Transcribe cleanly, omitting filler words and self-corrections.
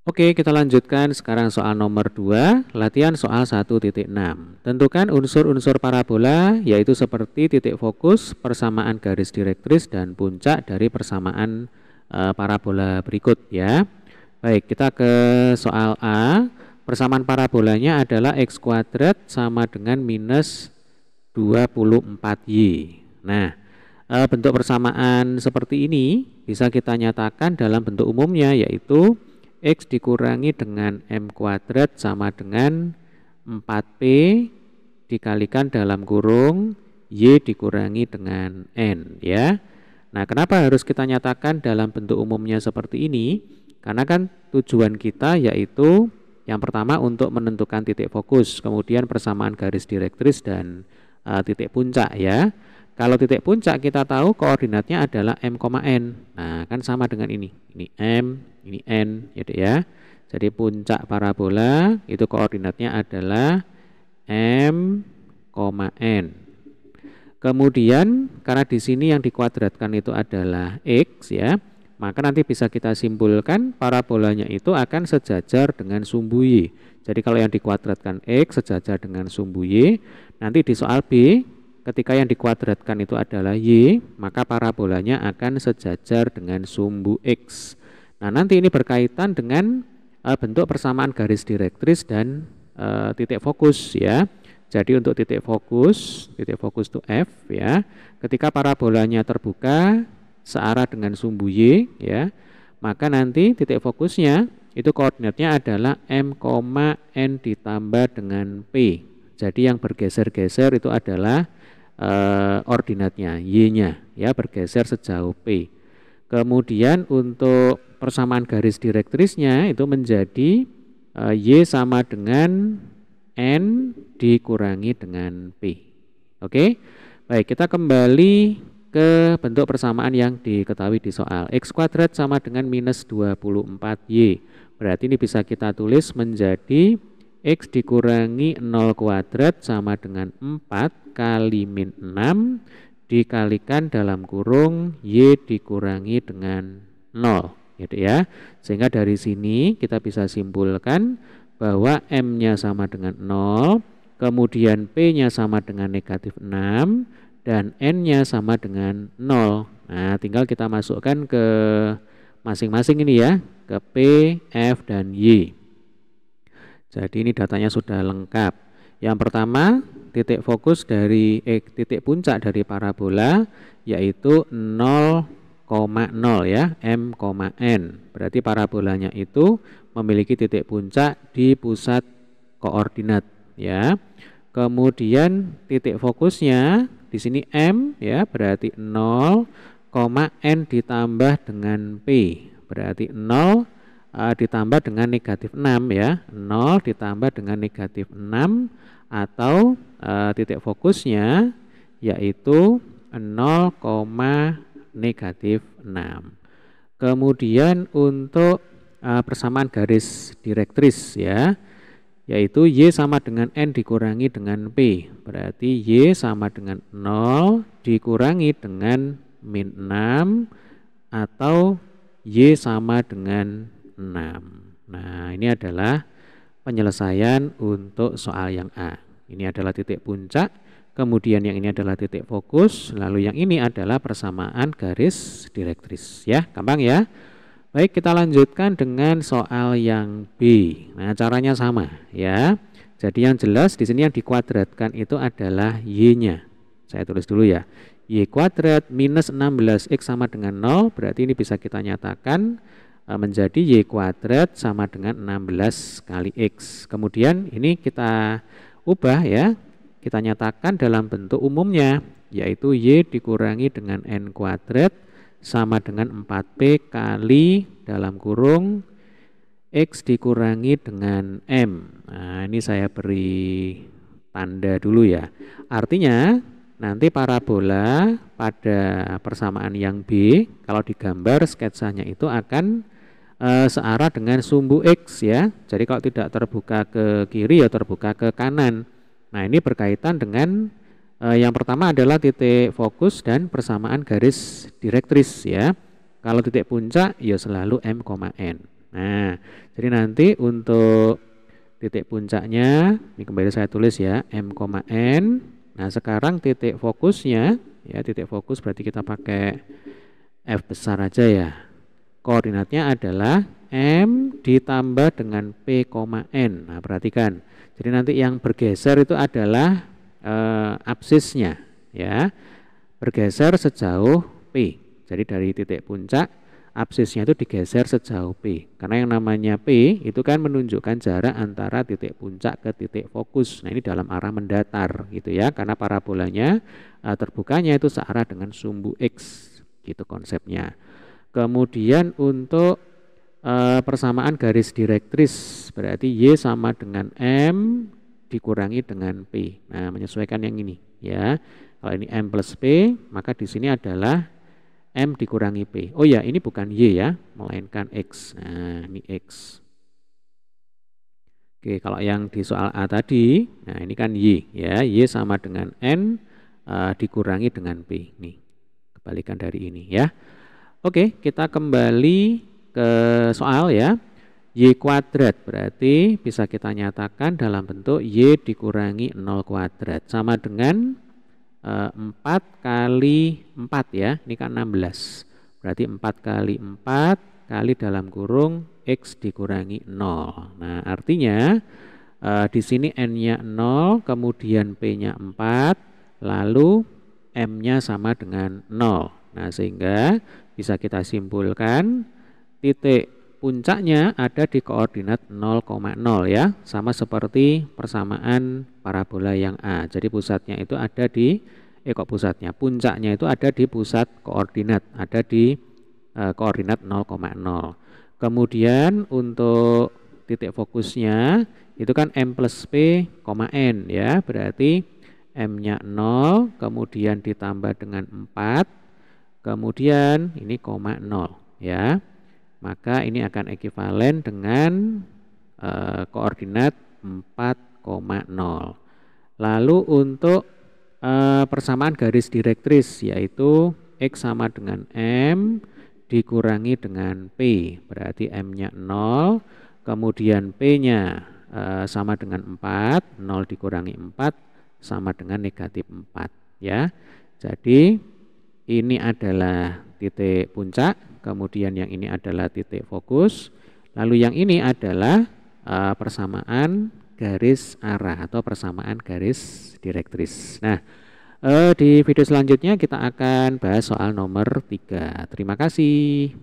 Oke, kita lanjutkan sekarang soal nomor 2, latihan soal 1.6. Tentukan unsur-unsur parabola, yaitu seperti titik fokus, persamaan garis direktris, dan puncak dari persamaan parabola berikut ya. Baik, kita ke soal A. Persamaan parabolanya adalah x kuadrat sama dengan minus 24y. Nah, bentuk persamaan seperti ini bisa kita nyatakan dalam bentuk umumnya, yaitu X dikurangi dengan M kuadrat sama dengan 4P dikalikan dalam kurung Y dikurangi dengan N ya. Nah, kenapa harus kita nyatakan dalam bentuk umumnya seperti ini? Karena kan tujuan kita yaitu yang pertama untuk menentukan titik fokus, kemudian persamaan garis direktris dan titik puncak ya. Kalau titik puncak kita tahu koordinatnya adalah M, N. Nah, kan sama dengan ini. Ini M, ini N, gitu ya. Jadi puncak parabola itu koordinatnya adalah M, N. Kemudian karena di sini yang dikuadratkan itu adalah X ya, maka nanti bisa kita simpulkan parabolanya itu akan sejajar dengan sumbu Y. Jadi kalau yang dikuadratkan X sejajar dengan sumbu Y, nanti di soal B ketika yang dikuadratkan itu adalah Y, maka parabolanya akan sejajar dengan sumbu X. Nah, nanti ini berkaitan dengan bentuk persamaan garis direktris dan titik fokus ya. Jadi untuk titik fokus itu F ya. Ketika parabolanya terbuka searah dengan sumbu Y ya, maka nanti titik fokusnya itu koordinatnya adalah M, N ditambah dengan P. Jadi yang bergeser-geser itu adalah ordinatnya Y-nya ya, bergeser sejauh P. Kemudian untuk persamaan garis direktrisnya itu menjadi Y sama dengan N dikurangi dengan P. Oke. Baik, kita kembali ke bentuk persamaan yang diketahui di soal. X kuadrat sama dengan minus 24Y. Berarti ini bisa kita tulis menjadi X dikurangi 0 kuadrat sama dengan 4 kali min 6 dikalikan dalam kurung Y dikurangi dengan 0 gitu ya. Sehingga dari sini kita bisa simpulkan bahwa M-nya sama dengan 0, kemudian P-nya sama dengan negatif 6 dan N-nya sama dengan 0. Nah, tinggal kita masukkan ke masing-masing ini ya, ke P, F dan Y. Jadi ini datanya sudah lengkap. Yang pertama, titik fokus dari titik puncak dari parabola yaitu 0,0 ya, M, N. Berarti parabolanya itu memiliki titik puncak di pusat koordinat ya. Kemudian titik fokusnya di sini M ya, berarti 0, N ditambah dengan P. Berarti 0 ditambah dengan negatif 6 ya, 0 ditambah dengan negatif 6 atau titik fokusnya yaitu 0, negatif 6. Kemudian untuk persamaan garis direktris ya, yaitu Y sama dengan N dikurangi dengan P. Berarti Y sama dengan 0 dikurangi dengan min 6 atau Y sama dengan 6. Nah, ini adalah penyelesaian untuk soal yang A. Ini adalah titik puncak, kemudian yang ini adalah titik fokus, lalu yang ini adalah persamaan garis direktris ya, gampang ya. Baik, kita lanjutkan dengan soal yang B. Nah, caranya sama ya. Jadi yang jelas di sini yang dikuadratkan itu adalah Y-nya. Saya tulis dulu ya. Y kuadrat minus 16X sama dengan 0, berarti ini bisa kita nyatakan menjadi Y kuadrat sama dengan 16 kali X. Kemudian ini kita ubah ya, kita nyatakan dalam bentuk umumnya, yaitu Y dikurangi dengan N kuadrat sama dengan 4P kali dalam kurung X dikurangi dengan M. Nah, ini saya beri tanda dulu ya. Artinya nanti parabola pada persamaan yang B, kalau digambar sketsanya itu akan searah dengan sumbu X ya. Jadi kalau tidak terbuka ke kiri ya terbuka ke kanan. Nah, ini berkaitan dengan yang pertama adalah titik fokus dan persamaan garis direktris ya. Kalau titik puncak ya selalu M, N. Nah, jadi nanti untuk titik puncaknya, ini kembali saya tulis ya, M, N. Nah, sekarang titik fokusnya, ya titik fokus berarti kita pakai F besar aja ya. Koordinatnya adalah M ditambah dengan P, N. Nah, perhatikan. Jadi nanti yang bergeser itu adalah absisnya, ya. Bergeser sejauh P. Jadi dari titik puncak absisnya itu digeser sejauh P. Karena yang namanya P itu kan menunjukkan jarak antara titik puncak ke titik fokus. Nah, ini dalam arah mendatar gitu ya. Karena parabolanya terbukanya itu searah dengan sumbu X. Gitu konsepnya. Kemudian untuk persamaan garis direktris berarti Y sama dengan M dikurangi dengan P. Nah, menyesuaikan yang ini ya. Kalau ini M plus P, maka di sini adalah M dikurangi P. Oh ya, ini bukan Y ya, melainkan X. Nah, ini X. Oke, kalau yang di soal A tadi, nah ini kan Y ya. Y sama dengan N dikurangi dengan P. Nih, kebalikan dari ini ya. Oke, kita kembali ke soal ya. Y kuadrat berarti bisa kita nyatakan dalam bentuk Y dikurangi 0 kuadrat. Sama dengan 4 kali 4 ya, ini kan 16. Berarti 4 kali 4 kali dalam kurung X dikurangi 0. Nah, artinya di sini N-nya 0, kemudian P-nya 4, lalu M-nya sama dengan 0. Nah, sehingga bisa kita simpulkan titik puncaknya ada di koordinat 0,0 ya, sama seperti persamaan parabola yang A. Jadi pusatnya itu ada di puncaknya itu ada di pusat koordinat, ada di koordinat 0,0. Kemudian untuk titik fokusnya itu kan M plus P, N ya, berarti M-nya 0, kemudian ditambah dengan 4, kemudian ini 0 ya. Maka ini akan ekivalen dengan koordinat 4,0. Lalu untuk persamaan garis direktris yaitu X sama dengan M dikurangi dengan P. Berarti M-nya 0, kemudian P-nya sama dengan 4, 0 dikurangi 4 sama dengan negatif 4 ya. Jadi ini adalah titik puncak, kemudian yang ini adalah titik fokus, lalu yang ini adalah persamaan garis arah atau persamaan garis direktris. Nah, di video selanjutnya kita akan bahas soal nomor 3. Terima kasih.